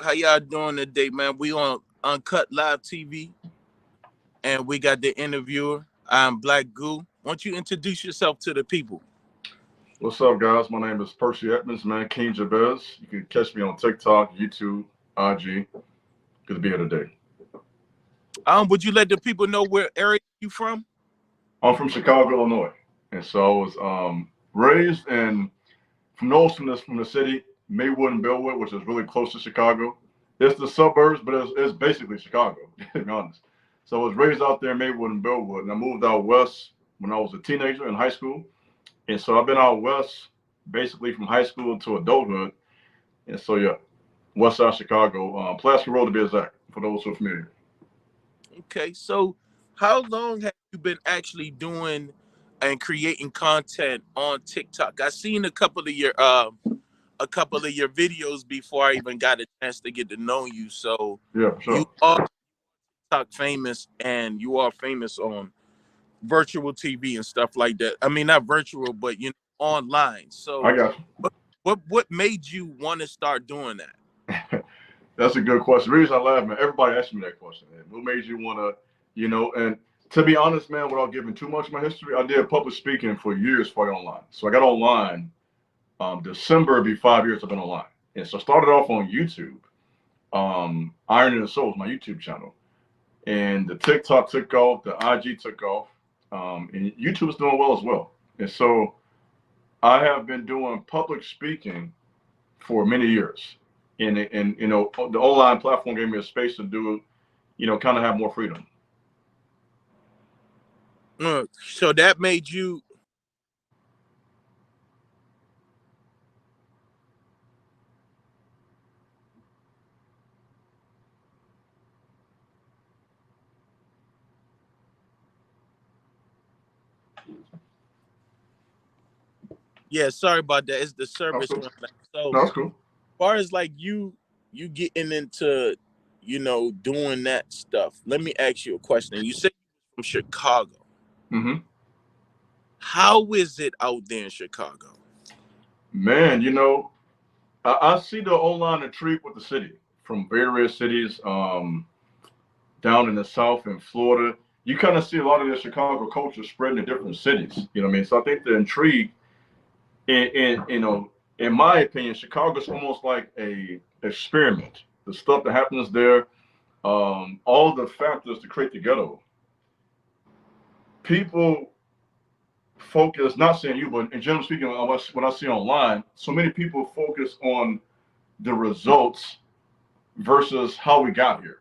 How y'all doing today, man? We on Uncut Live TV, and we got the interviewer. I'm Black Goo. Why don't you introduce yourself to the people? What's up, guys? My name is Percy Edmonds, man. King Jabez. You can catch me on TikTok, YouTube, IG. Good to be here today. Would you let the people know where area you from? I'm from Chicago, Illinois, and so I was raised in from the city, Maywood and Bellwood, which is really close to Chicago. It's the suburbs, but it's basically Chicago, to be honest. So I was raised out there in Maywood and Bellwood, and I moved out west when I was a teenager in high school. And so I've been out west basically from high school to adulthood. And so, yeah, west side Chicago, Pulaski Road to be exact, for those who are familiar. Okay, so how long have you been actually doing and creating content on TikTok? I seen a couple of your videos before I even got a chance to get to know you. So Yeah, for you sure. are TikTok famous, and you are famous on virtual TV and stuff like that. I mean, not virtual, but online. I So got what made you want to start doing that? you. That's a good question. The reason I laugh, man, everybody asks me that question, man. What made you want to, and to be honest, man, without giving too much of my history, I did public speaking for years before I got online. So I got online, December, it'd be 5 years I've been online. And so I started off on YouTube. Iron and the Soul is my YouTube channel. And the TikTok took off, the IG took off, and YouTube is doing well as well. And so I have been doing public speaking for many years. And the online platform gave me a space to do, kind of have more freedom. So that made you. Yeah, sorry about that. It's the That's service cool. went back. So No, that's cool. as far as like you getting into doing that stuff, let me ask you a question. You said you're from Chicago. hmm How is it out there in Chicago? Man, I see the online intrigue with the city from various cities down in the South in Florida. You kind of see a lot of the Chicago culture spreading to different cities. You know what I mean? So I think the intrigue, in my opinion, Chicago's almost like a experiment. The stuff that happens there, all the factors to create the ghetto. People focus, not saying you, but in general speaking, what I see online, so many people focus on the results versus how we got here.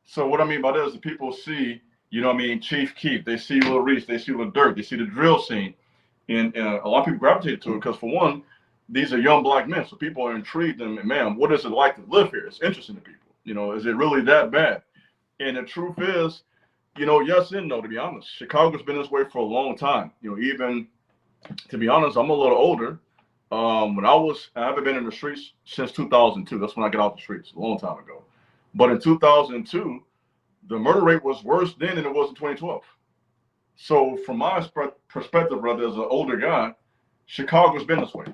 So what I mean by that is the people see, Chief Keef, they see Lil Reese, they see Lil Durk, they see the drill scene, and a lot of people gravitate to it because for one, these are young black men, so people are intrigued and man, what is it like to live here? It's interesting to people. Is it really that bad? And the truth is, yes and no, to be honest. Chicago's been this way for a long time. Even to be honest, I'm a little older. I haven't been in the streets since 2002. That's when I got out the streets, a long time ago. But in 2002, the murder rate was worse then than it was in 2012. So from my perspective, brother, as an older guy, Chicago's been this way.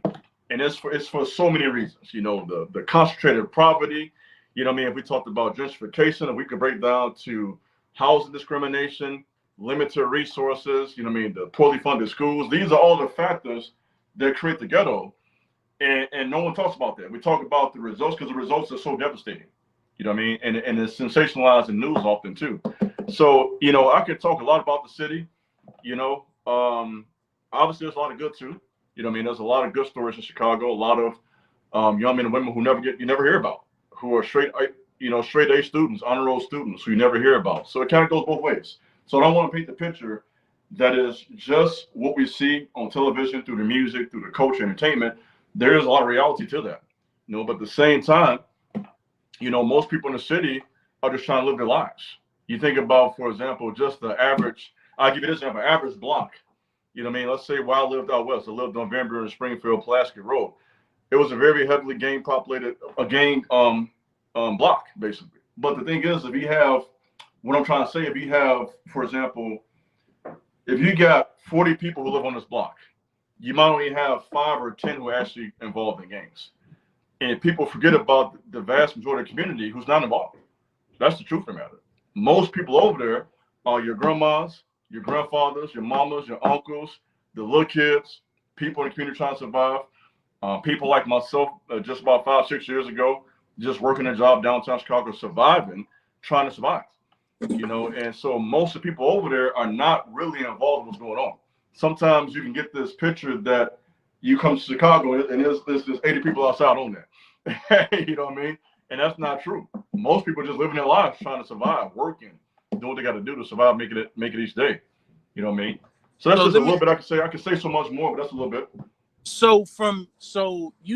And it's for so many reasons. The concentrated poverty. If we talked about gentrification, and we could break down to housing discrimination, limited resources, the poorly funded schools. These are all the factors that create the ghetto. And no one talks about that. We talk about the results because the results are so devastating. And it's sensationalized in news often too. So, I could talk a lot about the city, obviously there's a lot of good too. There's a lot of good stories in Chicago, a lot of young men and women who you never hear about, who are straight A students, honor roll students who you never hear about. So it kind of goes both ways. So I don't want to paint the picture that is just what we see on television through the music, through the culture, entertainment. There is a lot of reality to that. But at the same time, most people in the city are just trying to live their lives. You think about, for example, just the average, I'll give you this example, average block. Let's say where I lived out west, I lived on Vanbury and Springfield, Pulaski Road. It was a very heavily gang populated, block, basically. But the thing is, what I'm trying to say, if you have, for example, if you got 40 people who live on this block, you might only have 5 or 10 who are actually involved in gangs. And people forget about the vast majority of the community who's not involved. That's the truth of the matter. Most people over there are your grandmas, your grandfathers, your mamas, your uncles, the little kids, people in the community trying to survive. People like myself, just about 5-6 years ago, just working a job downtown Chicago, surviving, trying to survive. And so most of the people over there are not really involved in what's going on. Sometimes you can get this picture that you come to Chicago and there's 80 people outside on that. You know what I mean? And that's not true. Most people are just living their lives, trying to survive, working, doing what they got to do to survive, make it each day. You know what I mean? So that's just a little bit I can say. I can say so much more, but that's a little bit. So you